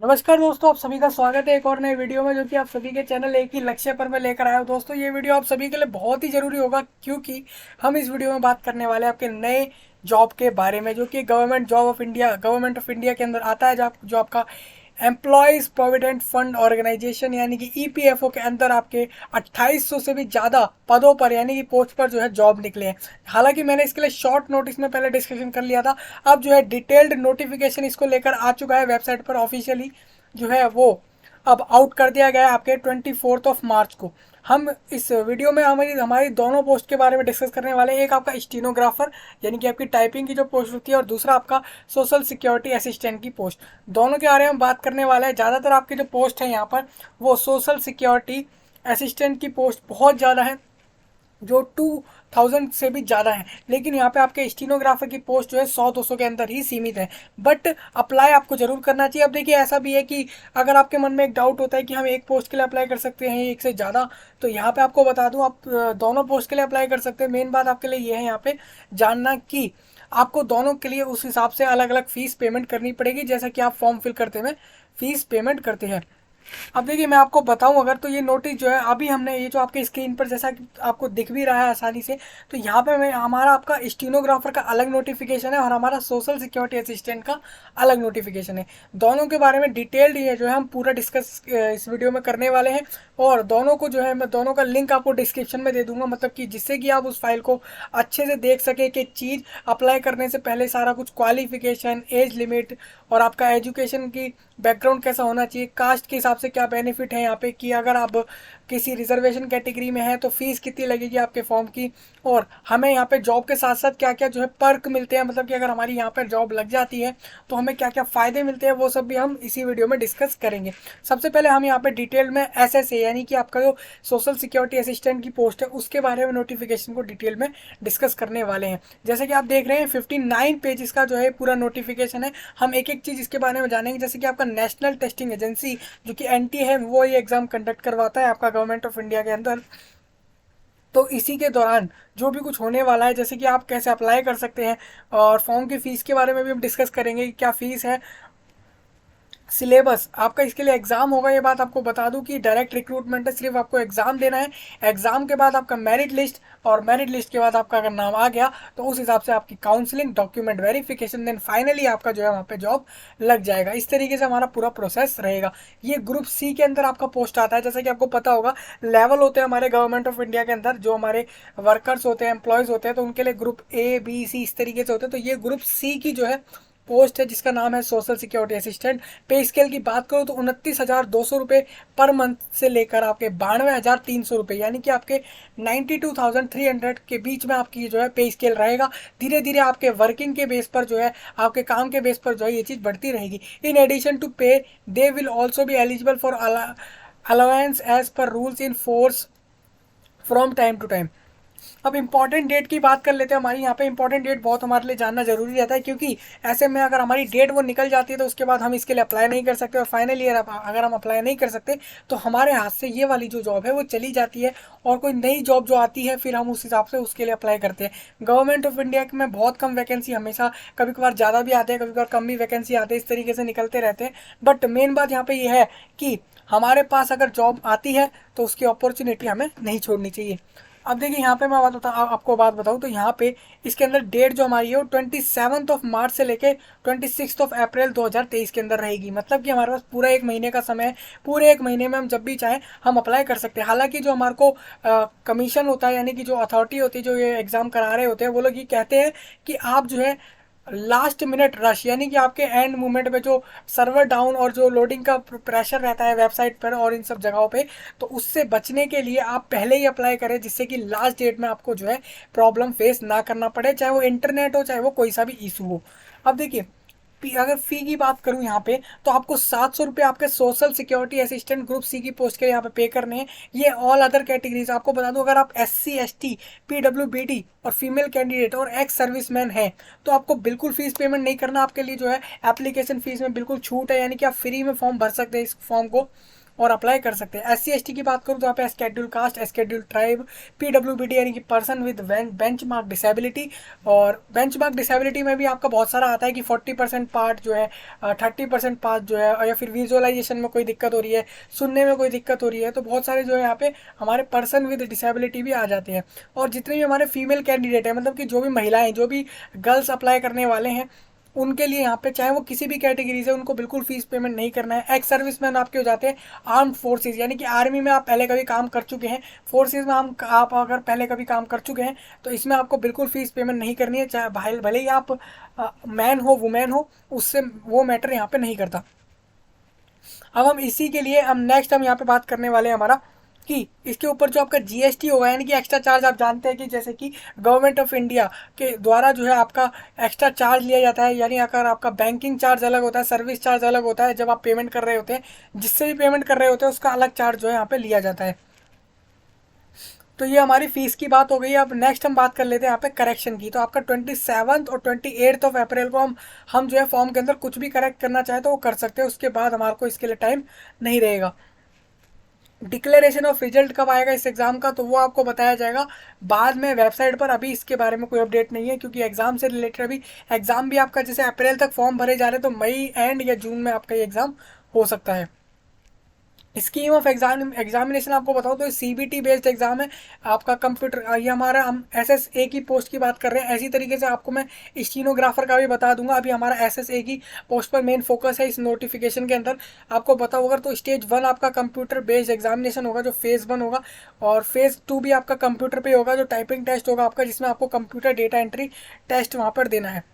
नमस्कार दोस्तों, आप सभी का स्वागत है एक और नए वीडियो में, जो कि आप सभी के चैनल एक ही लक्ष्य पर मैं लेकर आया हूँ। दोस्तों, ये वीडियो आप सभी के लिए बहुत ही ज़रूरी होगा, क्योंकि हम इस वीडियो में बात करने वाले हैं आपके नए जॉब के बारे में, जो कि गवर्नमेंट ऑफ इंडिया के अंदर आता है। जो आपका एम्प्लॉयज़ प्रोविडेंट फंड ऑर्गेनाइजेशन यानी कि ईपीएफओ के अंदर आपके 2800 से भी ज़्यादा पदों पर यानी कि पोस्ट पर जो है जॉब निकले हैं। हालांकि मैंने इसके लिए शॉर्ट नोटिस में पहले डिस्कशन कर लिया था। अब जो है डिटेल्ड नोटिफिकेशन इसको लेकर आ चुका है वेबसाइट पर ऑफिशियली, जो है वो अब आउट कर दिया गया है आपके 24 मार्च को। हम इस वीडियो में हमारी हमारी दोनों पोस्ट के बारे में डिस्कस करने वाले हैं। एक आपका स्टीनोग्राफर यानी कि आपकी टाइपिंग की जो पोस्ट होती है, और दूसरा आपका सोशल सिक्योरिटी असिस्टेंट की पोस्ट। दोनों के बारे में बात करने वाले हैं। ज़्यादातर आपकी जो पोस्ट है यहाँ पर, वो सोशल सिक्योरिटी असिस्टेंट की पोस्ट बहुत ज़्यादा है, जो 2000 से भी ज़्यादा है। लेकिन यहाँ पे आपके स्टीनोग्राफर की पोस्ट जो है 100-200 के अंदर ही सीमित है। बट अप्लाई आपको जरूर करना चाहिए। अब देखिए, ऐसा भी है कि अगर आपके मन में एक डाउट होता है कि हम एक पोस्ट के लिए अप्लाई कर सकते हैं एक से ज़्यादा, तो यहाँ पे आपको बता दूँ, आप दोनों पोस्ट के लिए अप्लाई कर सकते हैं। मेन बात आपके लिए ये है यहाँ पे जानना कि आपको दोनों के लिए उस हिसाब से अलग अलग फ़ीस पेमेंट करनी पड़ेगी, जैसा कि आप फॉर्म फिल करते हुए फ़ीस पेमेंट करते हैं। अब देखिए, मैं आपको बताऊं, अगर तो ये नोटिस जो है अभी हमने, ये जो आपके स्क्रीन पर जैसा कि आपको दिख भी रहा है आसानी से, तो यहाँ पे मैं हमारा आपका स्टीनोग्राफर का अलग नोटिफिकेशन है और हमारा सोशल सिक्योरिटी असिस्टेंट का अलग नोटिफिकेशन है। दोनों के बारे में डिटेल्ड ये जो है हम पूरा डिस्कस इस वीडियो में करने वाले हैं। और दोनों को जो है मैं दोनों का लिंक आपको डिस्क्रिप्शन में दे दूंगा, मतलब कि जिससे कि आप उस फाइल को अच्छे से देख सके कि चीज़ अप्लाई करने से पहले सारा कुछ क्वालिफिकेशन, एज लिमिट, और आपका एजुकेशन की बैकग्राउंड कैसा होना चाहिए, कास्ट के हिसाब से क्या बेनिफिट है यहाँ पे, कि अगर आप किसी रिजर्वेशन कैटेगरी में है तो फीस कितनी लगेगी आपके फॉर्म की, और हमें यहाँ पे जॉब के साथ साथ क्या क्या जो है पर्क मिलते हैं, मतलब कि अगर हमारी यहाँ पर जॉब लग जाती है तो हमें क्या क्या फ़ायदे मिलते हैं, वो सब भी हम इसी वीडियो में डिस्कस करेंगे। सबसे पहले हम यहाँ पे डिटेल में एसएसए यानी कि आपका जो सोशल सिक्योरिटी असिस्टेंट की पोस्ट है उसके बारे में नोटिफिकेशन को डिटेल में डिस्कस करने वाले हैं। जैसे कि आप देख रहे हैं 59 पेजेस का जो है पूरा नोटिफिकेशन है। हम एक एक चीज़ इसके बारे में जानेंगे। जैसे कि आपका नेशनल टेस्टिंग एजेंसी जो कि एनटी है, वो ये एग्ज़ाम कंडक्ट करवाता है आपका गवर्नमेंट ऑफ इंडिया के अंदर। तो इसी के दौरान जो भी कुछ होने वाला है, जैसे कि आप कैसे अप्लाई कर सकते हैं, और फॉर्म की फ़ीस के बारे में भी हम डिस्कस करेंगे कि क्या फ़ीस है, सिलेबस आपका इसके लिए एग्ज़ाम होगा। ये बात आपको बता दूं कि डायरेक्ट रिक्रूटमेंट है, सिर्फ आपको एग्ज़ाम देना है। एग्ज़ाम के बाद आपका मेरिट लिस्ट, और मेरिट लिस्ट के बाद आपका अगर नाम आ गया तो उस हिसाब से आपकी counselling, document verification, then finally आपका जो है वहाँ पे जॉब लग जाएगा। इस तरीके से हमारा पूरा प्रोसेस रहेगा। ये ग्रुप सी के अंदर आपका पोस्ट आता है। जैसा कि आपको पता होगा, लेवल होते हैं हमारे गवर्नमेंट ऑफ इंडिया के अंदर, जो हमारे वर्कर्स होते हैं, एम्प्लॉयज़ होते हैं, तो उनके लिए ग्रुप ए बी सी इस तरीके से होते हैं। तो ये ग्रुप सी की जो है पोस्ट है, जिसका नाम है सोशल सिक्योरिटी असिस्टेंट। पे स्केल की बात करूँ तो 29,200 रुपये पर मंथ से लेकर आपके 92,300 रुपये, यानी कि आपके 92,300 के बीच में आपकी जो है पे स्केल रहेगा। धीरे धीरे आपके वर्किंग के बेस पर जो है, आपके काम के बेस पर जो है ये चीज़ बढ़ती रहेगी। इन addition to pay, they will also be eligible for allowance as per rules in force from time to time. अब इंपॉर्टेंट डेट की बात कर लेते हैं। हमारी यहाँ पे इंपॉर्टेंट डेट बहुत हमारे लिए जानना जरूरी रहता है, क्योंकि ऐसे में अगर हमारी डेट वो निकल जाती है तो उसके बाद हम इसके लिए अप्लाई नहीं कर सकते, और फाइनल ईयर अगर हम अप्लाई नहीं कर सकते तो हमारे हाथ से ये वाली जो जॉब है वो चली जाती है, और कोई नई जॉब जो आती है फिर हम उस हिसाब से उसके लिए अप्लाई करते हैं। गवर्नमेंट ऑफ इंडिया में बहुत कम वैकेंसी, हमेशा कभी कभार ज़्यादा भी आते हैं, कभी कभार कम भी वैकेंसी आते हैं, इस तरीके से निकलते रहते हैं। बट मेन बात यहाँ पे ये है कि हमारे पास अगर जॉब आती है तो उसकी अपॉर्चुनिटी हमें नहीं छोड़नी चाहिए। अब देखिए, यहाँ पे मैं बात बता आपको बात बताऊँ तो यहाँ पे इसके अंदर डेट जो हमारी है वो 27 मार्च से लेके 26 अप्रैल 2023 के अंदर रहेगी। मतलब कि हमारे पास पूरा एक महीने का समय है। पूरे एक महीने में हम जब भी चाहें हम अप्लाई कर सकते हैं। हालांकि जो हमारे को कमीशन होता है, यानी कि जो अथॉरिटी होती है जो ये एग्ज़ाम करा रहे होते हैं, वो लोग ये कहते हैं कि आप जो है लास्ट मिनट रश, यानी कि आपके एंड मोमेंट में जो सर्वर डाउन और जो लोडिंग का प्रेशर रहता है वेबसाइट पर और इन सब जगहों पे, तो उससे बचने के लिए आप पहले ही अप्लाई करें, जिससे कि लास्ट डेट में आपको जो है प्रॉब्लम फेस ना करना पड़े, चाहे वो इंटरनेट हो, चाहे वो कोई सा भी इशू हो। अब देखिए, अगर फ़ी की बात करूं यहाँ पे, तो आपको 700 रुपये आपके social security assistant group C की पोस्ट के लिए यहाँ पे करने हैं। ये ऑल अदर कैटेगरीज आपको बता दूं, अगर आप SC ST PWBD और फीमेल कैंडिडेट और एक्स सर्विसमैन हैं तो आपको बिल्कुल फीस पेमेंट नहीं करना। आपके लिए जो है एप्लीकेशन फीस में बिल्कुल छूट है, यानी कि आप फ्री में फॉर्म भर सकते हैं इस फॉर्म को। और अप्लाई कर सकते हैं। SC ST की बात करूँ तो यहाँ पे schedule caste, schedule tribe, PWBD यानी कि person with benchmark disability. और बेंच मार्क डिसेबिलिटी में भी आपका बहुत सारा आता है कि 40% पार्ट जो है, 30% पार्ट जो है, या फिर विजुअलाइजेशन में कोई दिक्कत हो रही है, सुनने में कोई दिक्कत हो रही है, तो बहुत सारे जो है यहाँ पे हमारे पर्सन विद डिसेबिलिटी भी आ जाते हैं। और जितने भी हमारे फीमेल कैंडिडेट हैं, मतलब कि जो भी महिलाएं, जो भी गर्ल्स अप्लाई करने वाले हैं, उनके लिए यहाँ पे चाहे वो किसी भी कैटेगरी से, उनको बिल्कुल फीस पेमेंट नहीं करना है। एक्स सर्विसमैन आपके हो जाते हैं आर्म फोर्सेज, यानी कि आर्मी में आप पहले कभी काम कर चुके हैं, फोर्सेज में आप अगर पहले कभी काम कर चुके हैं, तो इसमें आपको बिल्कुल फीस पेमेंट नहीं करनी है, चाहे भले ही आप मैन हो वुमेन हो, उससे वो मैटर यहाँ पे नहीं करता। अब हम इसी के लिए हम नेक्स्ट हम यहाँ पे बात करने वाले हैं हमारा कि इसके ऊपर जो आपका GST होगा, यानी कि एक्स्ट्रा चार्ज। आप जानते हैं कि जैसे कि गवर्नमेंट ऑफ इंडिया के द्वारा जो है आपका एक्स्ट्रा चार्ज लिया जाता है, यानी अगर आपका बैंकिंग चार्ज अलग होता है, सर्विस चार्ज अलग होता है, जब आप पेमेंट कर रहे होते हैं, जिससे भी पेमेंट कर रहे होते हैं उसका अलग चार्ज जो है यहाँ पे लिया जाता है। तो ये हमारी फीस की बात हो गई। अब नेक्स्ट हम बात कर लेते हैं यहाँ पे करेक्शन की। तो आपका 27 और 28 अप्रैल को हम जो है फॉर्म के अंदर कुछ भी करेक्ट करना चाहे तो वो कर सकते हैं, उसके बाद हमारे को इसके लिए टाइम नहीं रहेगा। डिक्लेरेशन ऑफ रिजल्ट कब आएगा इस एग्ज़ाम का, तो वो आपको बताया जाएगा बाद में वेबसाइट पर। अभी इसके बारे में कोई अपडेट नहीं है, क्योंकि एग्ज़ाम से रिलेटेड अभी एग्ज़ाम भी आपका जैसे अप्रैल तक फॉर्म भरे जा रहे हैं, तो मई एंड या जून में आपका ये एग्ज़ाम हो सकता है। स्कीम ऑफ एग्जामिनेशन आपको बताओ तो CBT बेस्ड एग्जाम है आपका कंप्यूटर। ये हमारा हम SSA की पोस्ट की बात कर रहे हैं। ऐसी तरीके से आपको मैं स्टीनोग्राफर का भी बता दूंगा। अभी हमारा SSA की पोस्ट पर मेन फोकस है इस नोटिफिकेशन के अंदर। आपको बताओ अगर तो स्टेज 1 आपका कंप्यूटर बेस्ड एग्जामिनेशन होगा, जो फेज़ 1 होगा, और फेज़ 2 भी आपका कंप्यूटर पे होगा, जो टाइपिंग टेस्ट होगा आपका, जिसमें आपको कंप्यूटर डेटा एंट्री टेस्ट वहाँ पर देना है।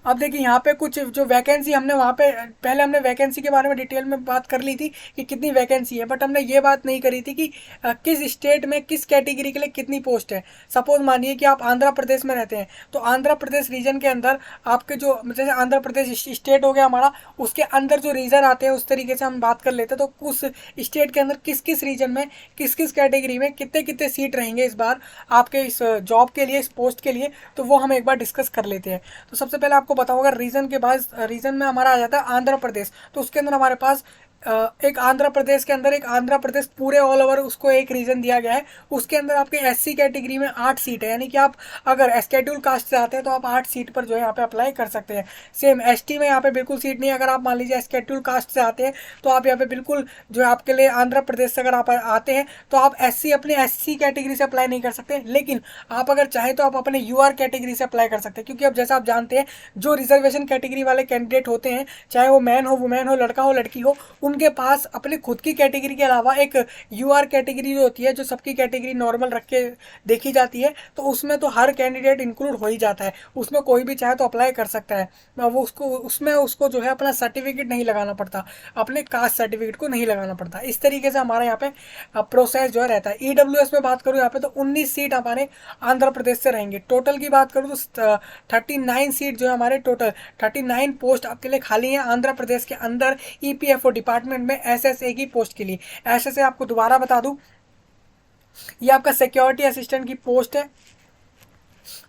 अब देखिए यहाँ पे कुछ जो वैकेंसी हमने वहाँ पे पहले हमने वैकेंसी के बारे में डिटेल में बात कर ली थी कि कितनी वैकेंसी है, बट हमने ये बात नहीं करी थी कि किस स्टेट में किस कैटेगरी के लिए कितनी पोस्ट है। सपोज मानिए कि आप आंध्र प्रदेश में रहते हैं, तो आंध्र प्रदेश रीजन के अंदर आपके जो जैसे आंध्र प्रदेश स्टेट हो गया हमारा, उसके अंदर जो रीजन आते हैं उस तरीके से हम बात कर लेते हैं। तो उस स्टेट के अंदर किस किस रीजन में किस किस कैटेगरी में कितने कितने सीट रहेंगे इस बार आपके इस जॉब के लिए, इस पोस्ट के लिए, तो वो हम एक बार डिस्कस कर लेते हैं। तो सबसे पहले आपको बताओ, अगर रीजन के बाद रीजन में हमारा आ जाता है आंध्र प्रदेश, तो उसके अंदर हमारे पास एक आंध्र प्रदेश के अंदर एक आंध्र प्रदेश पूरे ऑल ओवर उसको एक रीजन दिया गया है। उसके अंदर आपके SC कैटेगरी में 8 सीट है, यानी कि आप अगर स्केड्यूल कास्ट से आते हैं तो आप 8 सीट पर जो है यहाँ पे अप्लाई कर सकते हैं। सेम ST में यहाँ पे बिल्कुल सीट नहीं है। अगर आप मान लीजिए स्केड्यूल कास्ट से आते हैं तो आप यहाँ पे बिल्कुल जो है आपके लिए आंध्र प्रदेश से अगर आप आते हैं तो आप SC अपने SC कैटेगरी से अप्लाई नहीं कर सकते, लेकिन आप अगर चाहें तो आप अपने UR कैटेगरी से अप्लाई कर सकते हैं। क्योंकि अब जैसा आप जानते हैं जो रिजर्वेशन कैटेगरी वाले कैंडिडेट होते हैं, चाहे वो मैन हो वुमेन हो, लड़का हो लड़की हो, उनके पास अपने खुद की कैटेगरी के अलावा एक UR कैटेगरी जो होती है, जो सबकी कैटेगरी नॉर्मल रख के देखी जाती है, तो उसमें तो हर कैंडिडेट इंक्लूड हो ही जाता है। उसमें कोई भी चाहे तो अप्लाई कर सकता है। वो उसको जो है अपना सर्टिफिकेट नहीं लगाना पड़ता, अपने कास्ट सर्टिफिकेट को नहीं लगाना पड़ता। इस तरीके से हमारा यहाँ पे प्रोसेस जो है रहता है। EWS में बात करूँ यहाँ पे तो 19 सीट हमारे आंध्र प्रदेश से रहेंगे। टोटल की बात करूँ तो 39 सीट जो है हमारे टोटल 39 पोस्ट आपके लिए खाली हैं आंध्र प्रदेश के अंदर EPFO डिपार्टमेंट में SSA की पोस्ट के लिए। SSA आपको दोबारा बता दूं, ये आपका सिक्योरिटी असिस्टेंट की पोस्ट है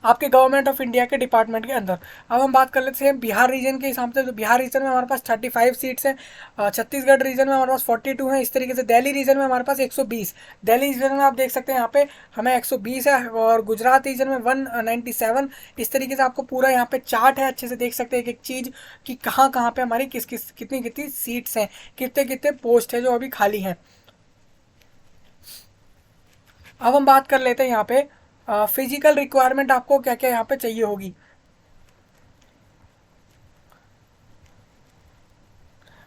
आपके गवर्नमेंट ऑफ इंडिया के डिपार्टमेंट के अंदर। अब हम बात कर लेते हैं बिहार रीजन के हिसाब से। तो बिहार रीजन में हमारे पास 35 सीट्स हैं। छत्तीसगढ़ रीजन में हमारे पास 42 हैं। इस तरीके से दिल्ली रीजन में हमारे पास 120। दिल्ली रीजन में आप देख सकते हैं यहाँ पे हमें 120 है, और गुजरात रीजन में 197। इस तरीके से आपको पूरा यहाँ पे चार्ट है, अच्छे से देख सकते हैं एक एक चीज़ कि कहाँ कहाँ पे हमारी किस किस कितनी कितनी सीट्स हैं, कितने कितने पोस्ट है जो अभी खाली हैं। अब हम बात कर लेते हैं यहाँ पे फिजिकल रिक्वायरमेंट आपको क्या क्या यहाँ पे चाहिए होगी।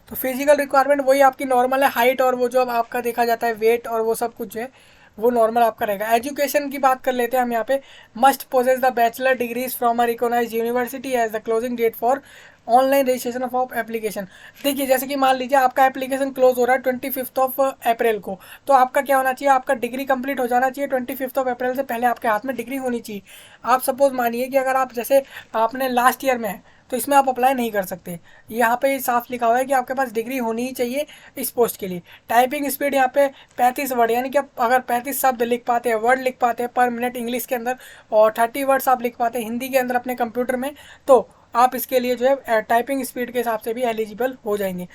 तो फिजिकल रिक्वायरमेंट वही आपकी नॉर्मल है, हाइट और वो जो अब आपका देखा जाता है वेट और वो सब कुछ जो है वो नॉर्मल आपका रहेगा। एजुकेशन की बात कर लेते हैं हम यहाँ पे। Must possess the bachelor degrees from a recognised university as the closing date for online registration of application. देखिए जैसे कि मान लीजिए आपका एप्लीकेशन क्लोज हो रहा है 25 अप्रैल को, तो आपका क्या होना चाहिए, आपका डिग्री कंप्लीट हो जाना चाहिए 25 अप्रैल से पहले आपके हाथ में डिग्री होनी चाहिए। आप सपोज मानिए कि अगर आप जैसे आपने लास्ट ईयर में है तो इसमें आप अप्लाई नहीं कर सकते। यहाँ पे साफ लिखा हुआ है कि आपके पास डिग्री होनी ही चाहिए इस पोस्ट के लिए। टाइपिंग स्पीड यहाँ पे 35 वर्ड, यानी कि आप अगर 35 शब्द लिख पाते हैं, वर्ड लिख पाते हैं पर मिनट इंग्लिश के अंदर, और 30 वर्ड्स आप लिख पाते हैं हिंदी के अंदर अपने कंप्यूटर में, तो आप इसके लिए जो है टाइपिंग स्पीड के हिसाब से भी एलिजिबल हो जाएंगे।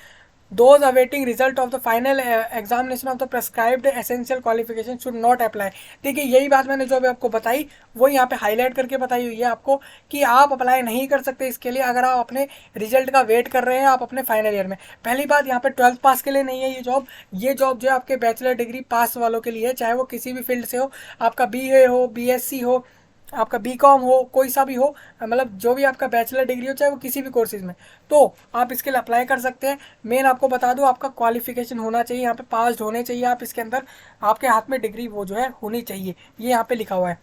Those awaiting result of the final examination of the prescribed essential qualification should not apply. देखिए यही बात मैंने जो अभी आपको बताई वो यहाँ पे हाईलाइट करके बताई हुई है आपको कि आप अप्लाई नहीं कर सकते इसके लिए अगर आप अपने रिजल्ट का वेट कर रहे हैं आप अपने फाइनल ईयर में। पहली बात यहाँ पे 12th पास के लिए नहीं है ये जॉब। ये जॉब जो है आपके बैचलर डिग्री पास वालों के लिए है, चाहे वो किसी भी फील्ड से हो, आपका BA हो, BSc हो, आपका BCom हो, कोई सा भी हो, मतलब जो भी आपका बैचलर डिग्री हो चाहे वो किसी भी कोर्सेज में, तो आप इसके लिए अप्लाई कर सकते हैं। मेन आपको बता दूं आपका क्वालिफिकेशन होना चाहिए, यहाँ पे पास होने चाहिए आप इसके अंदर, आपके हाथ में डिग्री वो जो है होनी चाहिए, ये यहाँ पे लिखा हुआ है।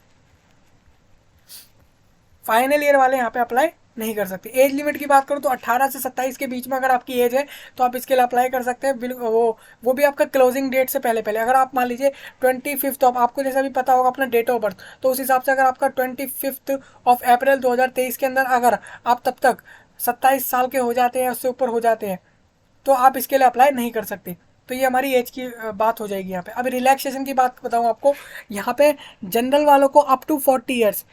फाइनल ईयर वाले यहाँ पे अप्लाई नहीं कर सकते। एज लिमिट की बात करूँ तो 18 से 27 के बीच में अगर आपकी एज है तो आप इसके लिए अप्लाई कर सकते हैं। वो भी आपका क्लोजिंग डेट से पहले पहले। अगर आप मान लीजिए 25 ऑफ, आपको जैसा भी पता होगा अपना डेट ऑफ बर्थ, तो उस हिसाब से अगर आपका 25 ऑफ अप्रैल 2023 के अंदर अगर आप तब तक 27 साल के हो जाते हैं, उससे ऊपर हो जाते हैं, तो आप इसके लिए अप्लाई नहीं कर सकते। तो ये हमारी एज की बात हो जाएगी यहाँ पे। अभी रिलैक्सेशन की बात बताऊँ आपको, यहाँ पे जनरल वालों को अप टू 40 ईयर्स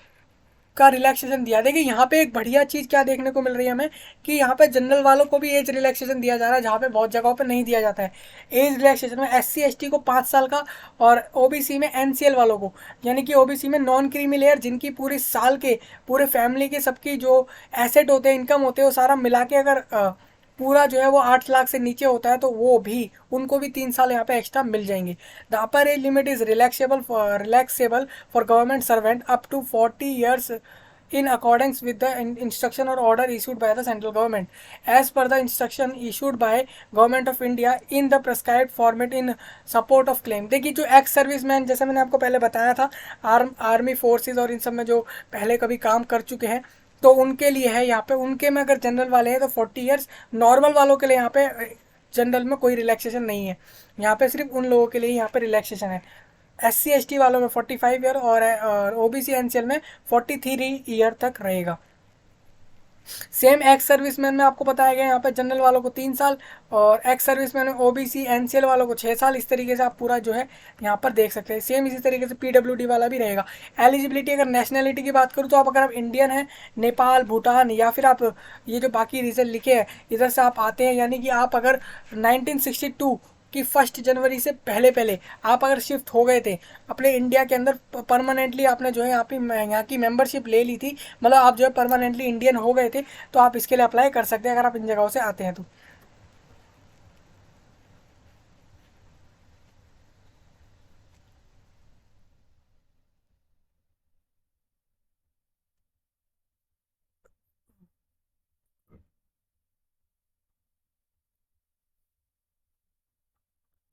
का रिलैक्सेशन दिया। देखिए यहाँ पे एक बढ़िया चीज़ क्या देखने को मिल रही है हमें कि यहाँ पे जनरल वालों को भी एज रिलैक्सेशन दिया जा रहा है, जहाँ पे बहुत जगहों पे नहीं दिया जाता है। एज रिलैक्सेशन में SC ST को 5 साल का, और OBC में NCL वालों को, यानी कि OBC में नॉन क्रीमी लेयर, जिनकी पूरी साल के पूरे फैमिली के सबकी जो एसेट होते हैं, इनकम होते हैं, वो सारा मिला के अगर पूरा जो है वो 8 लाख से नीचे होता है तो वो भी, उनको भी 3 साल यहाँ पे एक्स्ट्रा मिल जाएंगे। The upper age limit is relaxable for government servant up to 40 years in accordance with the instruction or order issued by the central government as per the instruction issued by government of India in the prescribed format in support of claim। देखिए जो ex serviceman, जैसे मैंने आपको पहले बताया था, army forces और इन सब में जो पहले कभी काम कर चुके हैं, तो उनके लिए है यहाँ पे। उनके में अगर जनरल वाले हैं तो 40 ईयर्स। नॉर्मल वालों के लिए यहाँ पे जनरल में कोई रिलैक्सेशन नहीं है, यहाँ पे सिर्फ उन लोगों के लिए यहाँ पे रिलैक्सेशन है। SC ST वालों में 45 ईयर और OBC NCL में 43 ईयर तक रहेगा। सेम एक्स सर्विसमैन में आपको बताया गया यहाँ पे जनरल वालों को 3 साल, और एक्स सर्विसमैन में OBC NCL वालों को 6 साल। इस तरीके से आप पूरा जो है यहाँ पर देख सकते हैं। सेम इसी तरीके से PWD वाला भी रहेगा। एलिजिबिलिटी, अगर नेशनैलिटी की बात करूँ तो आप अगर आप इंडियन हैं, नेपाल, भूटान, या फिर आप ये जो बाकी रीजन लिखे हैं इधर से आप आते हैं, यानी कि आप अगर 1962 कि 1 जनवरी से पहले पहले आप अगर शिफ्ट हो गए थे अपने इंडिया के अंदर परमानेंटली, आपने जो है यहाँ की मेंबरशिप ले ली थी, मतलब आप जो है परमानेंटली इंडियन हो गए थे, तो आप इसके लिए अप्लाई कर सकते हैं अगर आप इन जगहों से आते हैं तो।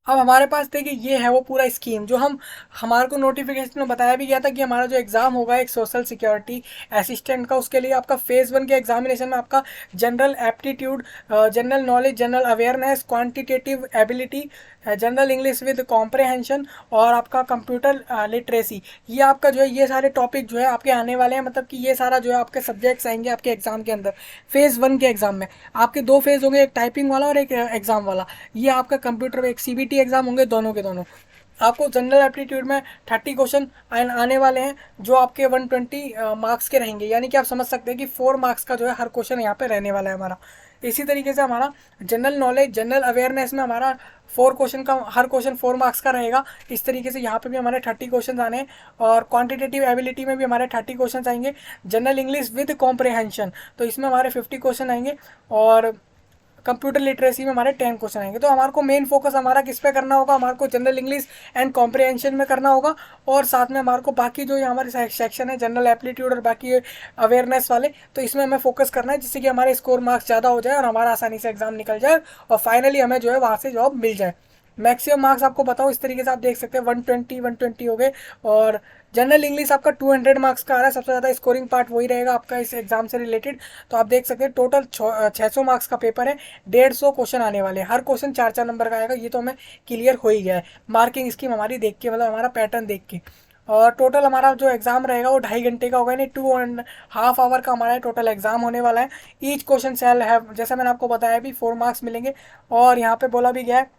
अब हमारे पास देखिए ये है वो पूरा स्कीम जो हमारे को नोटिफिकेशन में बताया भी गया था कि हमारा जो एग्ज़ाम होगा एक सोशल सिक्योरिटी असिस्टेंट का, उसके लिए आपका फेज़ 1 के एग्जामिनेशन में आपका general aptitude, general knowledge, general awareness, quantitative ability, general English with comprehension और आपका कंप्यूटर लिटरेसी, ये आपका जो है ये सारे टॉपिक जो है आपके आने वाले हैं। मतलब कि ये सारा जो है आपके सब्जेक्ट्स आएंगे आपके एग्जाम के अंदर। फेज़ 1 के एग्जाम में आपके 2 फेज़ होंगे, एक टाइपिंग वाला और एक एग्जाम वाला। ये आपका कंप्यूटर में एक CBT एग्जाम होंगे, दोनों के दोनों। आपको जनरल एप्टीट्यूड में 30 क्वेश्चन आने वाले हैं जो आपके 120 मार्क्स के रहेंगे, यानी कि आप समझ सकते हैं कि 4 मार्क्स का जो है हर क्वेश्चन यहाँ पे रहने वाला है हमारा। इसी तरीके से हमारा जनरल नॉलेज, जनरल अवेयरनेस में हमारा 4 क्वेश्चन का, हर क्वेश्चन 4 मार्क्स का रहेगा। इस तरीके से यहाँ पे भी हमारे 30 क्वेश्चन आने हैं। और क्वांटिटेटिव एबिलिटी में भी हमारे 30 क्वेश्चन आएंगे। जनरल इंग्लिश विद कॉम्प्रहेंशन, तो इसमें हमारे 50 क्वेश्चन आएंगे। और कंप्यूटर लिटरेसी में हमारे 10 क्वेश्चन आएंगे। तो हमारे को मेन फोकस हमारा किस पे करना होगा, हमारे को जनरल इंग्लिश एंड कॉम्प्रिहेंशन में करना होगा। और साथ में हमारे को बाकी जो हमारे सेक्शन है जनरल एप्टीट्यूड और बाकी अवेयरनेस वाले, तो इसमें हमें फोकस करना है जिससे कि हमारे स्कोर मार्क्स ज़्यादा हो जाए और हमारा आसानी से एग्जाम निकल जाए और फाइनली हमें जो है वहाँ से जॉब मिल जाए। मैक्सिमम मार्क्स आपको बताओ इस तरीके से आप देख सकते हैं 120 हो गए। और जनरल इंग्लिश आपका 200 मार्क्स का आ रहा है, सबसे ज़्यादा स्कोरिंग पार्ट वही रहेगा आपका इस एग्जाम से रिलेटेड। तो आप देख सकते हैं टोटल 600 मार्क्स का पेपर है, 150 क्वेश्चन आने वाले हैं, हर क्वेश्चन 4 नंबर का आएगा। ये तो हमें क्लियर हो ही गया है मार्किंग स्कीम हमारी देख के, मतलब हमारा पैटर्न देख के। और टोटल हमारा जो एग्जाम रहेगा वो 2.5 घंटे का होगा, यानी 2.5 आवर का हमारा टोटल एग्जाम होने वाला है। ईच क्वेश्चन सेल है, जैसा मैंने आपको बताया भी, 4 मार्क्स मिलेंगे। और यहाँ पे बोला भी गया है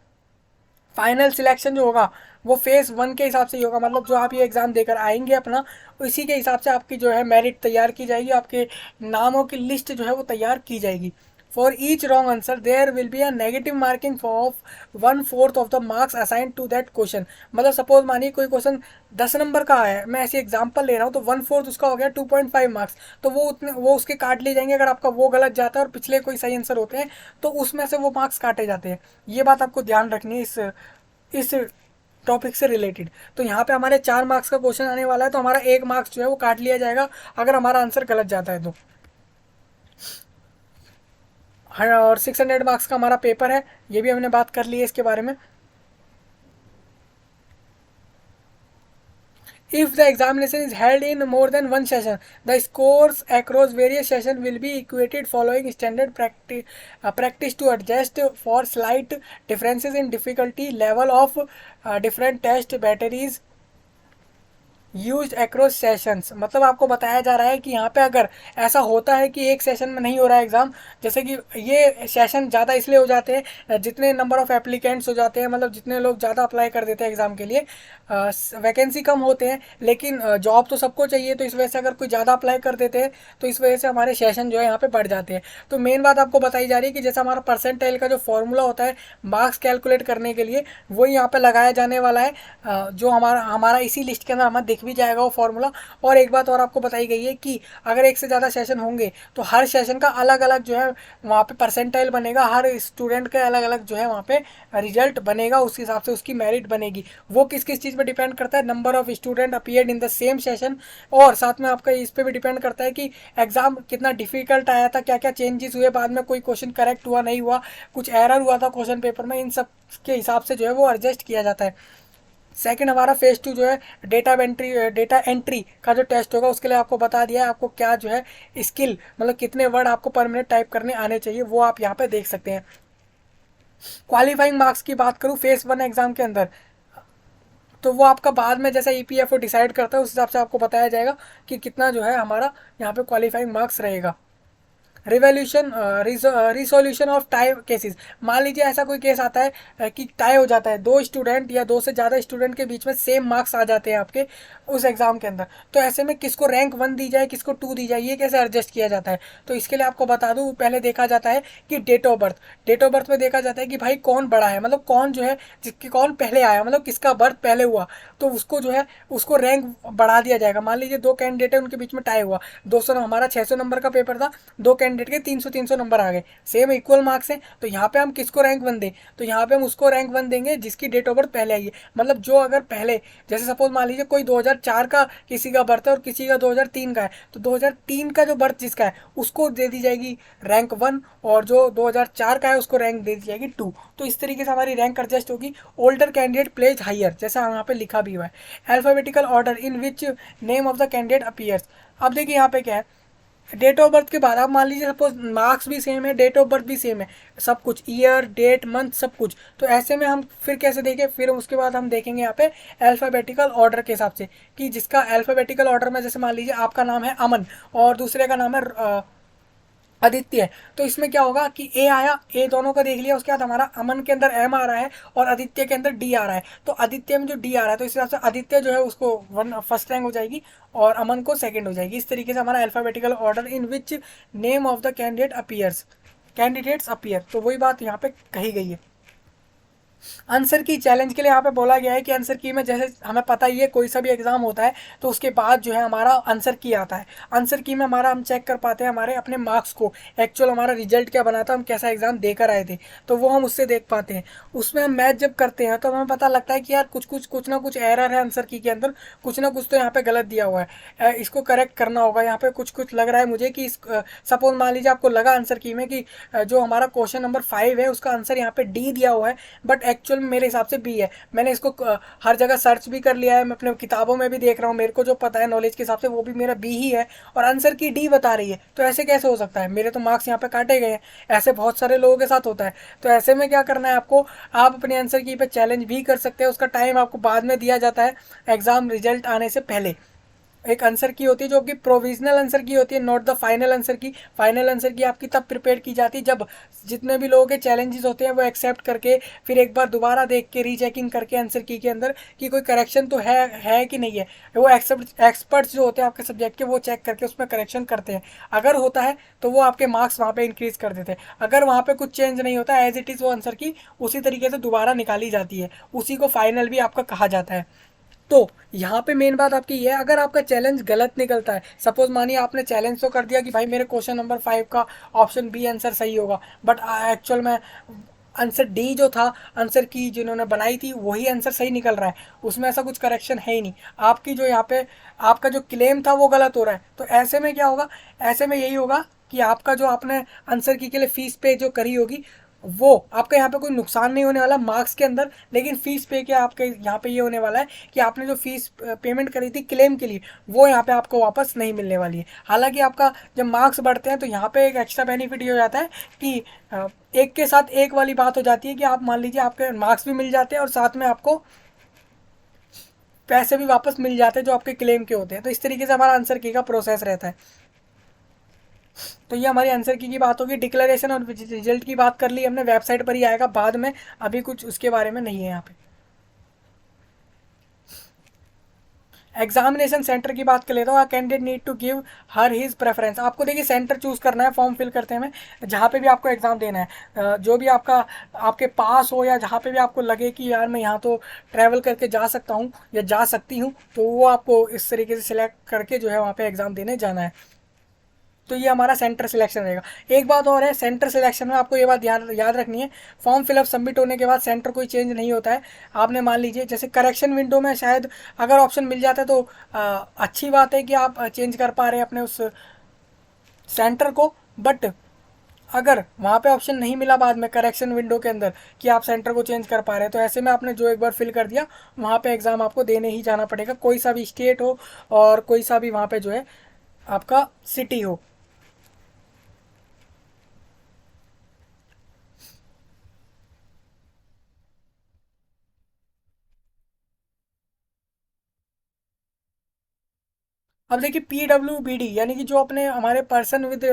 फाइनल सिलेक्शन जो होगा वो फेज़ 1 के हिसाब से ही होगा, मतलब जो आप ये एग्ज़ाम देकर आएंगे अपना, उसी के हिसाब से आपकी जो है मेरिट तैयार की जाएगी, आपके नामों की लिस्ट जो है वो तैयार की जाएगी। For each wrong answer there will be a negative marking of 1/4 of the marks assigned to that question. मतलब सपोज मानिए कोई क्वेश्चन 10 नंबर का है, मैं ऐसे एग्जांपल ले रहा हूँ, तो 1/4 उसका हो गया 2.5 मार्क्स, तो वो उसके काट लिए जाएंगे अगर आपका वो गलत जाता है और पिछले कोई सही आंसर होते हैं तो उसमें से वो मार्क्स काटे जाते हैं। ये बात आपको ध्यान रखनी है इस टॉपिक से रिलेटेड। तो यहाँ पे हमारे 4 मार्क्स का क्वेश्चन आने वाला है, तो हमारा 1 मार्क्स जो है वो काट लिया जाएगा अगर हमारा आंसर गलत जाता है तो। हाँ, और 600 मार्क्स का हमारा पेपर है, ये भी हमने बात कर ली है इसके बारे में। If the examination is held in more than one session, the scores across various sessions will be equated following standard practice to adjust for slight differences in difficulty level of different test batteries use across sessions. मतलब आपको बताया जा रहा है कि यहाँ पे अगर ऐसा होता है कि एक सेशन में नहीं हो रहा है एग्ज़ाम, जैसे कि ये सेशन ज़्यादा इसलिए हो जाते हैं जितने नंबर ऑफ़ एप्लीकेंट्स हो जाते हैं, मतलब जितने लोग ज़्यादा अप्लाई कर देते हैं एग्ज़ाम के लिए, वैकेंसी कम होते हैं लेकिन जॉब तो सबको चाहिए, तो इस वजह से अगर कोई ज़्यादा अप्लाई कर देते हैं तो इस वजह से हमारे सेशन जो है यहाँ पे बढ़ जाते हैं। तो मेन बात आपको बताई जा रही है कि जैसा हमारा परसेंटाइल का जो फॉर्मूला होता है मार्क्स कैलकुलेट करने के लिए, वही यहाँ पे लगाया जाने वाला है, जो हमारा हमारा इसी लिस्ट के अंदर हमें दिख भी जाएगा वो फॉर्मूला। और एक बात और आपको बताई गई है कि अगर एक से ज़्यादा सेशन होंगे तो हर सेशन का अलग अलग जो है वहाँ पे परसेंटाइल बनेगा, हर स्टूडेंट के अलग अलग जो है वहाँ पे रिजल्ट बनेगा, उस हिसाब से उसकी मेरिट बनेगी। वो किस किस चीज़ पर डिपेंड करता है, number of student appeared in the same session, और साथ में आपका इस पर भी डिपेंड करता है कि एग्ज़ाम कितना डिफिकल्ट आया था, क्या क्या चेंजेस हुए, बाद में कोई क्वेश्चन करेक्ट हुआ नहीं हुआ, कुछ एरर हुआ था क्वेश्चन पेपर में, इन सब के हिसाब से जो है वो एडजस्ट किया जाता है। सेकंड हमारा फेज 2 जो है डेटा एंट्री का जो टेस्ट होगा, उसके लिए आपको बता दिया है आपको क्या जो है स्किल, मतलब कितने वर्ड आपको पर मिनट टाइप करने आने चाहिए, वो आप यहाँ पे देख सकते हैं। क्वालिफाइंग मार्क्स की बात करूँ फेज 1 एग्जाम के अंदर, तो वो आपका बाद में जैसा ईपीएफओ डिसाइड करता है उस हिसाब से आपको बताया जाएगा कि कितना जो है हमारा यहाँ पे क्वालिफाइंग मार्क्स रहेगा। Revolution resolution of tie cases, मान लीजिए ऐसा कोई केस आता है कि टाई हो जाता है, दो स्टूडेंट या दो से ज़्यादा स्टूडेंट के बीच में सेम मार्क्स आ जाते हैं आपके उस एग्ज़ाम के अंदर, तो ऐसे में किसको रैंक 1 दी जाए किसको 2 दी जाए, ये कैसे एडजस्ट किया जाता है। तो इसके लिए आपको बता दूँ, पहले देखा जाता है कि डेट ऑफ बर्थ में देखा जाता है कि भाई कौन बड़ा है, मतलब कौन जो है जिसके कौन पहले आया, मतलब किसका बर्थ पहले हुआ, तो उसको जो है उसको रैंक बढ़ा दिया जाएगा। मान लीजिए 2 कैंडिडेट है, उनके बीच में टाई हुआ, 200, हमारा 600 नंबर का पेपर था, 2 कैंडिडेट के 300 नंबर आ गए, सेम इक्वल मार्क्स हैं, तो यहाँ पे हम किसको रैंक 1 दें, तो यहाँ पे हम उसको रैंक 1 देंगे जिसकी डेट ऑफ बर्थ पहले आई है। मतलब जो अगर पहले, जैसे सपोज मान लीजिए कोई 2004 का किसी का बर्थ है और किसी का 2003 का है, तो 2003 का जो बर्थ जिसका है उसको दे दी जाएगी रैंक 1, और जो 2004 का है उसको रैंक दे दी जाएगी 2। तो इस तरीके से हमारी रैंक एडजस्ट होगी। ओल्डर कैंडिडेट प्लेज हायर, जैसा यहाँ पे लिखा भी हुआ है। Alphabetical order in which name of the candidate appears. अब देखिए यहाँ पे क्या है, डेट ऑफ बर्थ के बाद आप मान लीजिए सपोज मार्क्स भी सेम है, डेट ऑफ बर्थ भी सेम है, सब कुछ ईयर डेट मंथ सब कुछ, तो ऐसे में हम फिर कैसे देखें, फिर उसके बाद हम देखेंगे यहाँ पे अल्फ़ाबेटिकल ऑर्डर के हिसाब से, कि जिसका अल्फ़ाबेटिकल ऑर्डर में, जैसे मान लीजिए आपका नाम है अमन और दूसरे का नाम है आदित्य है, तो इसमें क्या होगा कि ए आया, ए दोनों का देख लिया, उसके बाद हमारा अमन के अंदर एम आ रहा है और आदित्य के अंदर डी आ रहा है, तो आदित्य में जो डी आ रहा है तो इस हिसाब से आदित्य जो है उसको फर्स्ट रैंक हो जाएगी और अमन को सेकंड हो जाएगी। इस तरीके से हमारा alphabetical order in which name of the candidates appear, तो वही बात यहाँ पे कही गई है। आंसर की चैलेंज के लिए यहाँ पे बोला गया है कि आंसर की में, जैसे हमें पता ही है कोई सा भी एग्जाम होता है तो उसके बाद जो है हमारा आंसर की आता है, आंसर की में हमारा हम चेक कर पाते हैं हमारे अपने मार्क्स को, एक्चुअल हमारा रिजल्ट क्या बना था, हम कैसा एग्जाम देकर आए थे, तो वो हम उससे देख पाते हैं। उसमें हम मैथ जब करते हैं तो हमें पता लगता है कि यार कुछ ना कुछ एरर है आंसर की के अंदर, कुछ ना कुछ तो यहाँ पे गलत दिया हुआ है, इसको करेक्ट करना होगा। यहाँ पे कुछ लग रहा है मुझे कि सपोज मान लीजिए आपको लगा आंसर की में कि जो हमारा क्वेश्चन नंबर 5 है उसका आंसर यहाँ पे डी दिया हुआ है, बट एक्चुअल में मेरे हिसाब से बी है। मैंने इसको हर जगह सर्च भी कर लिया है, मैं अपने किताबों में भी देख रहा हूँ, मेरे को जो पता है नॉलेज के हिसाब से वो भी मेरा बी ही है और आंसर की डी बता रही है, तो ऐसे कैसे हो सकता है, मेरे तो मार्क्स यहाँ पे काटे गए हैं। ऐसे बहुत सारे लोगों के साथ होता है, तो ऐसे में क्या करना है आपको, आप अपने आंसर की पे चैलेंज भी कर सकते हैं, उसका टाइम आपको बाद में दिया जाता है एग्जाम रिजल्ट आने से पहले। एक आंसर की होती है जो आपकी प्रोविजनल आंसर की होती है, नॉट द फाइनल आंसर की। फाइनल आंसर की आपकी तब प्रिपेयर की जाती है जब जितने भी लोगों के चैलेंजेस होते हैं वो एक्सेप्ट करके फिर एक बार दोबारा देख के रीचेकिंग करके आंसर की के अंदर कि कोई करेक्शन तो है कि नहीं है। वो एक्सपर्ट्स जो होते हैं आपके सब्जेक्ट के वो चेक करके उसमें करेक्शन करते हैं। अगर होता है तो वो आपके मार्क्स वहाँ पे इंक्रीज कर देते हैं। अगर वहाँ पे कुछ चेंज नहीं होता, एज इट इज़ वो आंसर की उसी तरीके से दोबारा निकाली जाती है। उसी को फाइनल भी आपका कहा जाता है। तो यहाँ पे मेन बात आपकी ये है, अगर आपका चैलेंज गलत निकलता है, सपोज मानिए आपने चैलेंज तो कर दिया कि भाई मेरे क्वेश्चन नंबर 5 का ऑप्शन बी आंसर सही होगा, बट एक्चुअल में आंसर डी जो था, आंसर की जिन्होंने बनाई थी वही आंसर सही निकल रहा है, उसमें ऐसा कुछ करेक्शन है ही नहीं। आपकी जो यहाँ पे आपका जो क्लेम था वो गलत हो रहा है, तो ऐसे में क्या होगा, ऐसे में यही होगा कि आपका जो आपने आंसर की के लिए फीस पे जो करी होगी वो आपका यहाँ पे कोई नुकसान नहीं होने वाला मार्क्स के अंदर, लेकिन फीस पे क्या आपके यहाँ पे ये होने वाला है कि आपने जो फीस पेमेंट करी थी क्लेम के लिए वो यहाँ पे आपको वापस नहीं मिलने वाली है। हालांकि आपका जब मार्क्स बढ़ते हैं तो यहाँ पे एक एक्स्ट्रा बेनिफिट ये हो जाता है कि एक के साथ एक वाली बात हो जाती है कि आप मान लीजिए आपके मार्क्स भी मिल जाते हैं और साथ में आपको पैसे भी वापस मिल जाते हैं जो आपके क्लेम के होते हैं। तो इस तरीके से हमारा आंसर की का प्रोसेस रहता है। तो ये हमारी आंसर की बात होगी। डिक्लेरेशन और रिजल्ट की बात कर ली हमने, वेबसाइट पर ही आएगा बाद में, अभी कुछ उसके बारे में नहीं है यहाँ पे। एग्जामिनेशन सेंटर की बात कर लेता हूँ। Candidate need to give her his preference. आपको देखिए सेंटर चूज करना है फॉर्म फिल करते हैं जहाँ पे भी आपको एग्जाम देना है, जो भी आपका आपके पास हो या जहाँ पे भी आपको लगे कि यार मैं यहाँ तो ट्रैवल करके जा सकता हूँ या जा सकती हूँ, तो वो आपको इस तरीके से सिलेक्ट करके जो है वहाँ पे एग्जाम देने जाना है। तो ये हमारा सेंटर सिलेक्शन रहेगा। एक बात और है, सेंटर सिलेक्शन में आपको ये बात याद रखनी है, फॉर्म फिलअप सबमिट होने के बाद सेंटर कोई चेंज नहीं होता है। आपने मान लीजिए जैसे करेक्शन विंडो में शायद अगर ऑप्शन मिल जाता है तो अच्छी बात है कि आप चेंज कर पा रहे हैं अपने उस सेंटर को, बट अगर वहाँ पे ऑप्शन नहीं मिला बाद में करेक्शन विंडो के अंदर कि आप सेंटर को चेंज कर पा रहे हैं, तो ऐसे में आपने जो एक बार फिल कर दिया वहाँ पे एग्ज़ाम आपको देने ही जाना पड़ेगा, कोई सा भी स्टेट हो और कोई सा भी वहाँ पे जो है आपका सिटी हो। अब देखिए PWBD यानी कि जो अपने हमारे पर्सन विद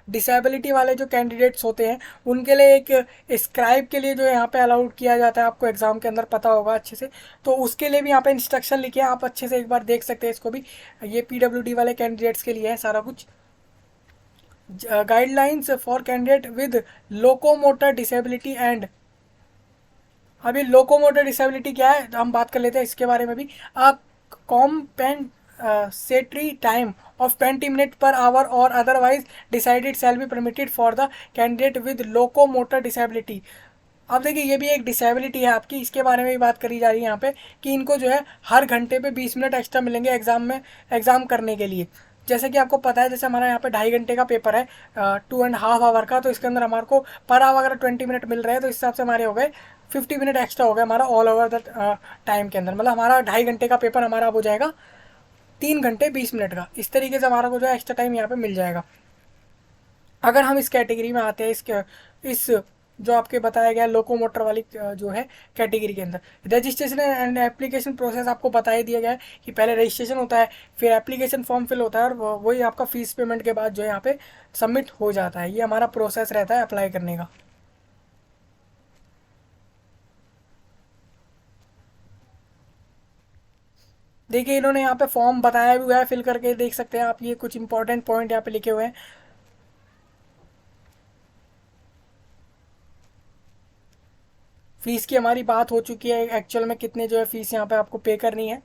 डिसेबिलिटी वाले जो कैंडिडेट्स होते हैं उनके लिए एक स्क्राइब के लिए जो यहाँ पे अलाउड किया जाता है, आपको एग्जाम के अंदर पता होगा अच्छे से। तो उसके लिए भी यहाँ पे इंस्ट्रक्शन लिखे हैं, आप अच्छे से एक बार देख सकते हैं इसको भी। ये PWD वाले कैंडिडेट्स के लिए है सारा कुछ। Guidelines for candidate with locomotor disability and, अभी लोकोमोटर डिसेबिलिटी क्या है हम बात कर लेते हैं इसके बारे में भी। आप compensatory time of 20 minutes per hour or otherwise decided shall be permitted for the candidate with locomotor disability। अब देखिए ये भी एक डिसेबिलिटी है आपकी, इसके बारे में भी बात करी जा रही है यहाँ पे कि इनको जो है हर घंटे पे 20 मिनट एक्स्ट्रा मिलेंगे एग्जाम में, एग्जाम करने के लिए। जैसे कि आपको पता है जैसे हमारा यहाँ पे 2.5 घंटे का पेपर है, 2.5 आवर का, तो इसके अंदर हमारे को पर आवर अगर 20 मिनट मिल रहे हैं तो इस हिसाब से हमारे हो गए 50 मिनट एक्स्ट्रा हो गया हमारा ऑल ओवर द टाइम के अंदर। मतलब हमारा 2.5 घंटे का पेपर हमारा अब हो जाएगा 3 घंटे 20 मिनट का। इस तरीके से हमारा को जो है एक्स्ट्रा टाइम यहाँ पे मिल जाएगा। अगर हम इस कैटेगरी में आते हैं, इस जो आपके बताया गया लोकोमोटर वाली जो है कैटेगरी के अंदर, रजिस्ट्रेशन एंड एप्लीकेशन प्रोसेस आपको बता ही दिया गया है कि पहले रजिस्ट्रेशन होता है, फिर एप्लीकेशन फॉर्म फिल होता है और वही आपका फीस पेमेंट के बाद जो है यहाँ पे सबमिट हो जाता है। ये हमारा प्रोसेस रहता है अप्लाई करने का। देखिए इन्होंने यहाँ पे फॉर्म बताया भी हुआ है, फिल करके देख सकते हैं आप, ये कुछ इंपॉर्टेंट पॉइंट यहाँ पे लिखे हुए हैं। फीस की हमारी बात हो चुकी है, एक्चुअल में कितने जो है फीस यहाँ पे आपको पे करनी है।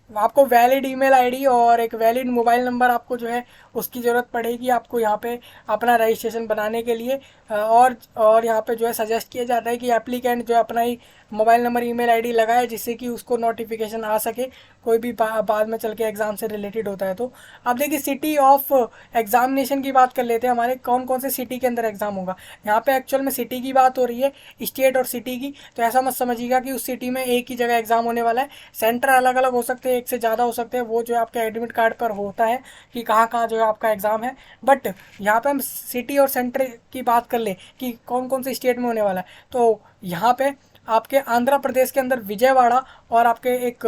आपको वैलिड ईमेल आईडी और एक वैलिड मोबाइल नंबर आपको जो है उसकी ज़रूरत पड़ेगी आपको यहाँ पे अपना रजिस्ट्रेशन बनाने के लिए। और यहाँ पे जो है सजेस्ट किया जाता है कि एप्लीकेंट जो है अपना ही मोबाइल नंबर ईमेल आईडी लगाए जिससे कि उसको नोटिफिकेशन आ सके कोई भी बाद में चल के एग्ज़ाम से रिलेटेड होता है तो। अब देखिए सिटी ऑफ एग्जामिनेशन की बात कर लेते हैं, हमारे कौन कौन से सिटी के अंदर एग्ज़ाम होगा। यहाँ पे एक्चुअल में सिटी की बात हो रही है, स्टेट और सिटी की, तो ऐसा मत समझिएगा कि उस सिटी में एक ही जगह एग्ज़ाम होने वाला है। सेंटर अलग अलग हो सकते हैं, एक से ज़्यादा हो सकते हैं, वो जो है आपके एडमिट कार्ड पर होता है कि कहाँ कहाँ जो है आपका एग्ज़ाम है। बट यहाँ पे हम सिटी और सेंटर की बात कर ले कि कौन कौन से स्टेट में होने वाला है, तो यहाँ पे आपके आंध्र प्रदेश के अंदर विजयवाड़ा, और आपके एक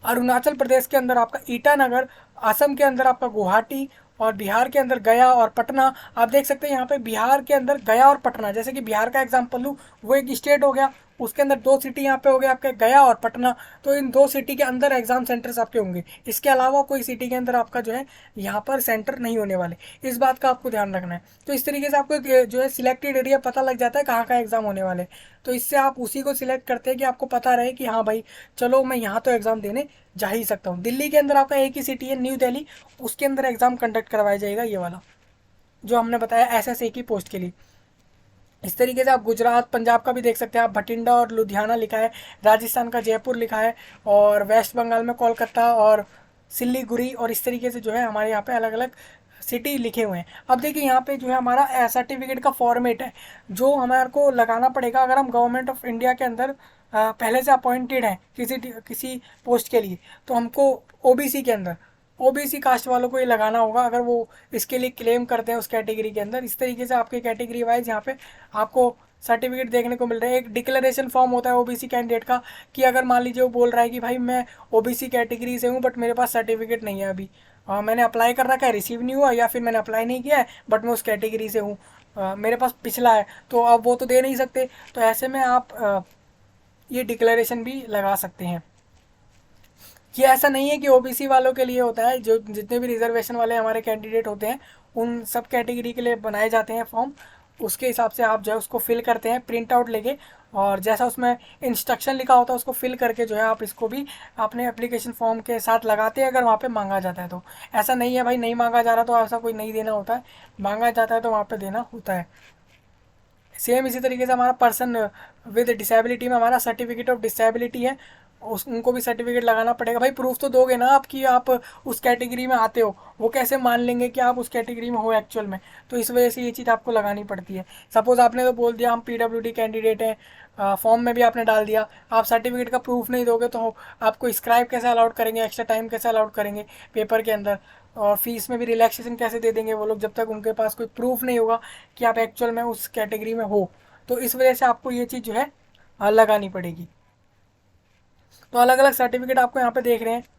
अरुणाचल प्रदेश के अंदर आपका ईटानगर, असम के अंदर आपका गुवाहाटी, और बिहार के अंदर गया और पटना। आप देख सकते हैं यहाँ पे बिहार के अंदर गया और पटना, जैसे कि बिहार का एग्जाम्पल लूँ, वो एक स्टेट हो गया, उसके अंदर 2 सिटी यहाँ पे हो गया आपके गया और पटना। तो इन 2 सिटी के अंदर एग्जाम सेंटर्स आपके होंगे, इसके अलावा कोई सिटी के अंदर आपका जो है यहाँ पर सेंटर नहीं होने वाले। इस बात का आपको ध्यान रखना है। तो इस तरीके से आपको जो है सिलेक्टेड एरिया पता लग जाता है कहाँ का एग्जाम होने वाले। तो इससे आप उसी को सिलेक्ट करते हैं कि आपको पता रहे कि हाँ भाई चलो मैं यहाँ तो एग्जाम देने जा ही सकता हूँ। दिल्ली के अंदर आपका एक ही सिटी है, न्यू दिल्ली, उसके अंदर एग्जाम कंडक्ट करवाया जाएगा, ये वाला जो हमने बताया एसएसए की पोस्ट के लिए। इस तरीके से आप गुजरात पंजाब का भी देख सकते हैं, आप भटिंडा और लुधियाना लिखा है, राजस्थान का जयपुर लिखा है, और वेस्ट बंगाल में कोलकाता और सिलीगुड़ी, और इस तरीके से जो है हमारे यहाँ पे अलग अलग सिटी लिखे हुए हैं। अब देखिए यहाँ पे जो है हमारा सर्टिफिकेट का फॉर्मेट है जो हमारे को लगाना पड़ेगा अगर हम गवर्नमेंट ऑफ इंडिया के अंदर पहले से अपॉइंटेड हैं किसी पोस्ट के लिए, तो हमको ओबीसी के अंदर ओबीसी कास्ट वालों को ये लगाना होगा अगर वो इसके लिए क्लेम करते हैं उस कैटेगरी के अंदर। इस तरीके से आपके कैटेगरी वाइज यहाँ पे आपको सर्टिफिकेट देखने को मिल रहा है। एक डिक्लेरेशन फॉर्म होता है ओबीसी कैंडिडेट का, कि अगर मान लीजिए वो बोल रहा है कि भाई मैं ओबीसी कैटेगरी से हूँ बट मेरे पास सर्टिफिकेट नहीं है अभी, मैंने अप्लाई कर रखा है रिसीव नहीं हुआ, या फिर मैंने अप्लाई नहीं किया है बट मैं उस कैटेगरी से हूँ, मेरे पास पिछला है, तो अब वो तो दे नहीं सकते। तो ऐसे में आप ये डिक्लेरेशन भी लगा सकते हैं। ये ऐसा नहीं है कि ओबीसी वालों के लिए होता है, जो जितने भी रिजर्वेशन वाले हमारे कैंडिडेट होते हैं उन सब कैटेगरी के लिए बनाए जाते हैं फॉर्म। उसके हिसाब से आप जो है उसको फिल करते हैं प्रिंट आउट लेके, और जैसा उसमें इंस्ट्रक्शन लिखा होता है उसको फिल करके जो है आप इसको भी अपने एप्लीकेशन फॉर्म के साथ लगाते हैं अगर वहाँ पे मांगा जाता है तो। ऐसा नहीं है भाई नहीं मांगा जा रहा तो ऐसा कोई नहीं देना होता है, मांगा जाता है तो वहाँ पे देना होता है। सेम इसी तरीके से हमारा पर्सन विद डिसेबिलिटी में हमारा सर्टिफिकेट ऑफ डिसेबिलिटी है, उस उनको भी सर्टिफिकेट लगाना पड़ेगा। भाई प्रूफ तो दोगे ना आप कि आप उस कैटेगरी में आते हो, वो कैसे मान लेंगे कि आप उस कैटेगरी में हो एक्चुअल में। तो इस वजह से ये चीज़ आपको लगानी पड़ती है। सपोज़ आपने तो बोल दिया हम पीडब्ल्यूडी कैंडिडेट हैं, फॉर्म में भी आपने डाल दिया, आप सर्टिफिकेट का प्रूफ नहीं दोगे तो आपको स्क्राइब कैसे अलाउड करेंगे, एक्स्ट्रा टाइम कैसे अलाउड करेंगे पेपर के अंदर, और फीस में भी रिलैक्सेशन कैसे दे देंगे वो लोग जब तक उनके पास कोई प्रूफ नहीं होगा कि आप एक्चुअल में उस कैटेगरी में हो। तो इस वजह से आपको ये चीज़ जो है लगानी पड़ेगी। तो अलग अलग सर्टिफिकेट आपको यहाँ पे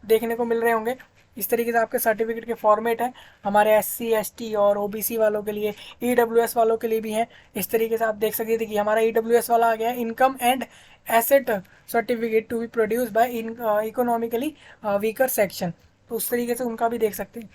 देखने को मिल रहे होंगे। इस तरीके से आपके सर्टिफिकेट के फॉर्मेट हैं, हमारे एससी एसटी और ओबीसी वालों के लिए, ईडब्ल्यूएस वालों के लिए भी हैं। इस तरीके से आप देख सकते हैं कि हमारा ईडब्ल्यूएस वाला आ गया है, income and asset certificate to be produce by economically weaker section. तो उस तरीके से उनका भी देख सकते हैं।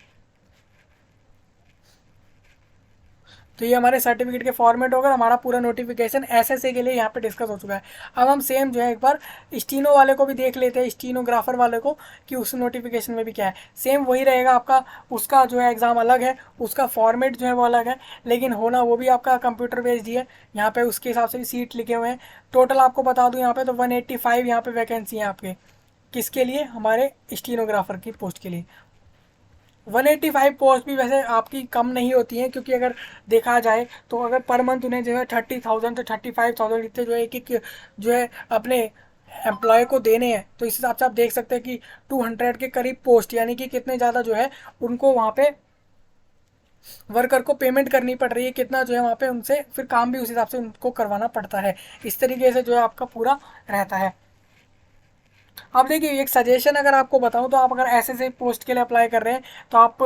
तो ये हमारे सर्टिफिकेट के फॉर्मेट होगा। हमारा पूरा नोटिफिकेशन एसएसए के लिए यहाँ पे डिस्कस हो चुका है। अब हम सेम जो है एक बार स्टीनो वाले को भी देख लेते हैं, स्टीनोग्राफर वाले को, कि उस नोटिफिकेशन में भी क्या है। सेम वही रहेगा आपका, उसका जो है एग्ज़ाम अलग है, उसका फॉर्मेट जो है वो अलग है, लेकिन होना वो भी आपका कंप्यूटर बेस्ड ही है। यहाँ पे उसके हिसाब से भी सीट लिखे हुए हैं। टोटल आपको बता दूँ यहाँ पे तो 185 यहाँ पे वैकेंसी है आपके, किसके लिए, हमारे स्टीनोग्राफर की पोस्ट के लिए। 185 पोस्ट भी वैसे आपकी कम नहीं होती हैं, क्योंकि अगर देखा जाए तो अगर पर मंथ उन्हें जो है 30,000 से 35,000 इतने जो है एक जो है अपने एम्प्लॉय को देने हैं, तो इस हिसाब से आप देख सकते हैं कि 200 के करीब पोस्ट, यानी कि कितने ज़्यादा जो है उनको वहाँ पे वर्कर को पेमेंट करनी पड़ रही है, कितना जो है वहाँ पे उनसे फिर काम भी उस हिसाब से उनको करवाना पड़ता है। इस तरीके से जो है आपका पूरा रहता है। अब देखिए एक सजेशन अगर आपको बताऊं तो आप अगर ऐसे पोस्ट के लिए अप्लाई कर रहे हैं तो आप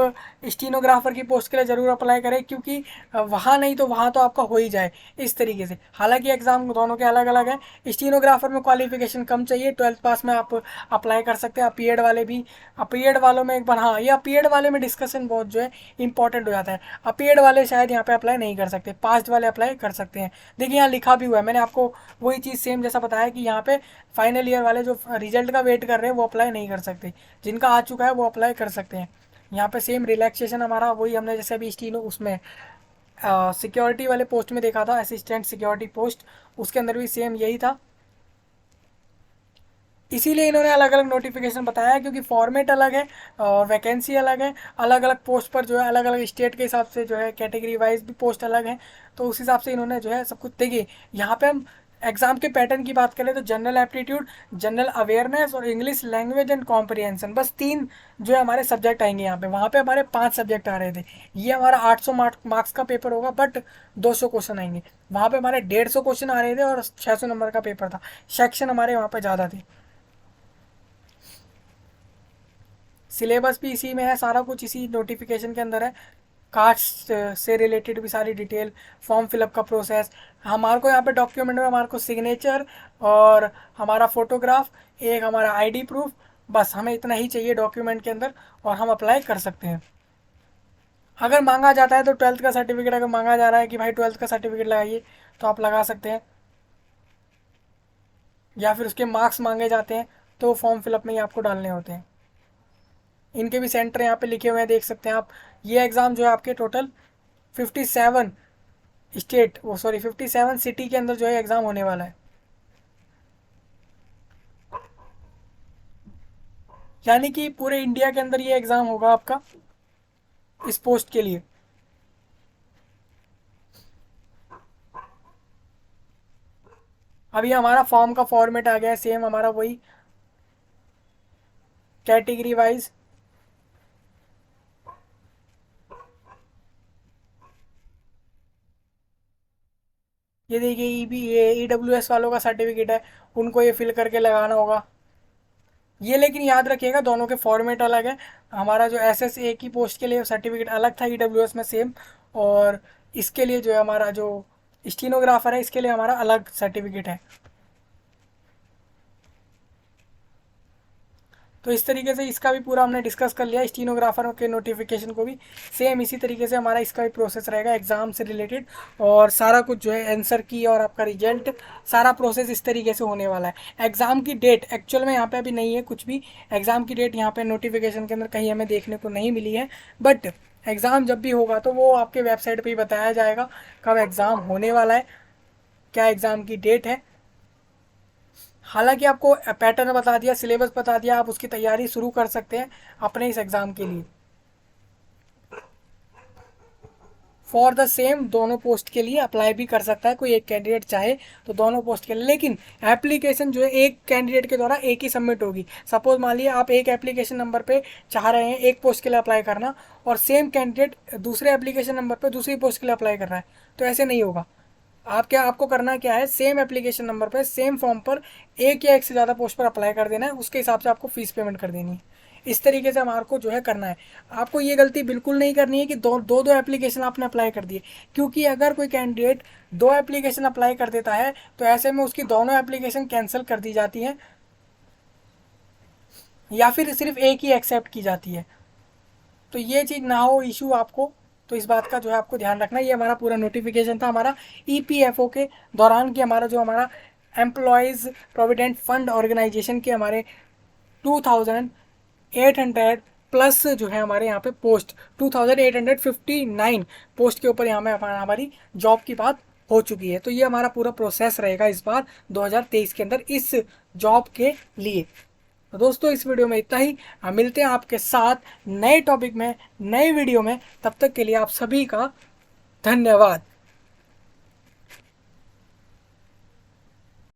स्टीनोग्राफर की पोस्ट के लिए ज़रूर अप्लाई करें, क्योंकि वहाँ नहीं तो वहाँ तो आपका हो ही जाए इस तरीके से। हालांकि एग्ज़ाम दोनों के अलग अलग हैं। स्टीनोग्राफर में क्वालिफिकेशन कम चाहिए, 12th पास में आप अप्लाई कर सकते हैं। अपीएड वाले भी, अपीएड वालों में एक बार, हाँ ये अपीएड वाले में डिस्कशन बहुत जो है इंपॉर्टेंट हो जाता है। अपीएड वाले शायद यहाँ पे अप्लाई नहीं कर सकते, पास्ट वाले अप्लाई कर सकते हैं। देखिए यहाँ लिखा भी हुआ है, मैंने आपको वही चीज़ सेम जैसा बताया कि यहाँ पे फाइनल ईयर वाले जो रिजल्ट का वेट कर रहे हैं वो अप्लाई नहीं कर सकते, जिनका आ चुका है वो अप्लाई कर सकते हैं। यहाँ पे सेम रिलैक्सेशन हमारा वही हमने जैसे अभी स्टीनो उसमें सिक्योरिटी वाले पोस्ट में देखा था, असिस्टेंट सिक्योरिटी पोस्ट, उसके अंदर भी सेम यही था। इसीलिए इन्होंने अलग अलग नोटिफिकेशन बताया है, क्योंकि फॉर्मेट अलग है और वैकेंसी अलग है, अलग अलग पोस्ट पर जो है अलग अलग स्टेट के हिसाब से जो है कैटेगरी वाइज भी पोस्ट अलग है। तो उस हिसाब से इन्होंने जो है सब कुछ, देखिए यहाँ पे हम एग्जाम के पैटर्न की बात करें तो जनरल एप्टीट्यूड, जनरल अवेयरनेस और इंग्लिश लैंग्वेज एंड कॉम्प्रिहेंशन, बस 3 जो है हमारे सब्जेक्ट आएंगे यहाँ पे। वहाँ पे हमारे 5 सब्जेक्ट आ रहे थे। ये हमारा 800 मार्क्स का पेपर होगा, बट 200 क्वेश्चन आएंगे। वहाँ पे हमारे 150 क्वेश्चन आ रहे थे और 600 नंबर का पेपर था। सेक्शन हमारे वहाँ पे ज़्यादा थे। सिलेबस भी इसी में है, सारा कुछ इसी नोटिफिकेशन के अंदर है। कास्ट से रिलेटेड भी सारी डिटेल, फॉर्म फिलअप का प्रोसेस। हमारे को यहाँ पे डॉक्यूमेंट में हमारे को सिग्नेचर और हमारा फोटोग्राफ, एक हमारा आईडी प्रूफ, बस हमें इतना ही चाहिए डॉक्यूमेंट के अंदर और हम अप्लाई कर सकते हैं। अगर मांगा जाता है तो 12th का सर्टिफिकेट, अगर मांगा जा रहा है कि भाई 12th का सर्टिफिकेट लगाइए तो आप लगा सकते हैं, या फिर उसके मार्क्स मांगे जाते हैं तो फॉर्म फिलअप में ही आपको डालने होते हैं। इनके भी सेंटर यहाँ पे लिखे हुए हैं, देख सकते हैं आप। ये एग्ज़ाम जो है आपके टोटल 57 स्टेट, वो सॉरी 57 सिटी के अंदर जो है एग्ज़ाम होने वाला है। यानी कि पूरे इंडिया के अंदर ये एग्ज़ाम होगा आपका इस पोस्ट के लिए। अभी हमारा फॉर्म का फॉर्मेट आ गया है सेम हमारा वही, कैटेगरी वाइज। ये देखिए EWS वालों का सर्टिफिकेट है, उनको ये फिल करके लगाना होगा। ये लेकिन याद रखिएगा दोनों के फॉर्मेट अलग है। हमारा जो SSA की पोस्ट के लिए सर्टिफिकेट अलग था EWS में सेम, और इसके लिए जो है हमारा जो स्टीनोग्राफर है इसके लिए हमारा अलग सर्टिफिकेट है। तो इस तरीके से इसका भी पूरा हमने डिस्कस कर लिया। स्टीनोग्राफर के नोटिफिकेशन को भी सेम इसी तरीके से हमारा इसका भी प्रोसेस रहेगा एग्ज़ाम से रिलेटेड, और सारा कुछ जो है आंसर की और आपका रिजल्ट, सारा प्रोसेस इस तरीके से होने वाला है। एग्ज़ाम की डेट एक्चुअल में यहाँ पे अभी नहीं है कुछ भी। एग्ज़ाम की डेट यहाँ पे नोटिफिकेशन के अंदर कहीं हमें देखने को नहीं मिली है, बट एग्ज़ाम जब भी होगा तो वो आपके वेबसाइट पर ही बताया जाएगा कब एग्ज़ाम होने वाला है, क्या एग्ज़ाम की डेट है। हालांकि आपको पैटर्न बता दिया, सिलेबस बता दिया, आप उसकी तैयारी शुरू कर सकते हैं अपने इस एग्ज़ाम के लिए। फॉर द सेम दोनों पोस्ट के लिए अप्लाई भी कर सकता है कोई एक कैंडिडेट चाहे तो दोनों पोस्ट के लिए, लेकिन एप्लीकेशन जो है एक कैंडिडेट के द्वारा एक ही सबमिट होगी। सपोज मान लिया आप एक एप्लीकेशन नंबर पे चाह रहे हैं एक पोस्ट के लिए अप्लाई करना, और सेम कैंडिडेट दूसरे एप्लीकेशन नंबर पे दूसरी पोस्ट के लिए अप्लाई कर रहा है, तो ऐसे नहीं होगा। आपको करना क्या है, सेम एप्लीकेशन नंबर पर सेम फॉर्म पर एक या एक से ज़्यादा पोस्ट पर अप्लाई कर देना है, उसके हिसाब से आपको फीस पेमेंट कर देनी है। इस तरीके से हमारे को जो है करना है। आपको ये गलती बिल्कुल नहीं करनी है कि दो एप्लीकेशन आपने अप्लाई कर दिए, क्योंकि अगर कोई कैंडिडेट 2 एप्लीकेशन अप्लाई कर देता है तो ऐसे में उसकी दोनों एप्लीकेशन कैंसिल कर दी जाती है, या फिर सिर्फ एक ही एक्सेप्ट की जाती है। तो ये चीज़ ना हो इशू आपको, तो इस बात का जो है आपको ध्यान रखना। ये हमारा पूरा नोटिफिकेशन था हमारा EPFO के दौरान कि हमारा एम्प्लॉयज़ प्रोविडेंट फंड ऑर्गेनाइजेशन के हमारे 2800 प्लस जो है हमारे यहाँ पे पोस्ट 2859 पोस्ट के ऊपर यहाँ में हमारी जॉब की बात हो चुकी है। तो ये हमारा पूरा प्रोसेस रहेगा इस बार 2023 के अंदर इस जॉब के लिए। तो दोस्तों इस वीडियो में इतना ही। हम मिलते हैं आपके साथ नए टॉपिक में, नए वीडियो में। तब तक के लिए आप सभी का धन्यवाद।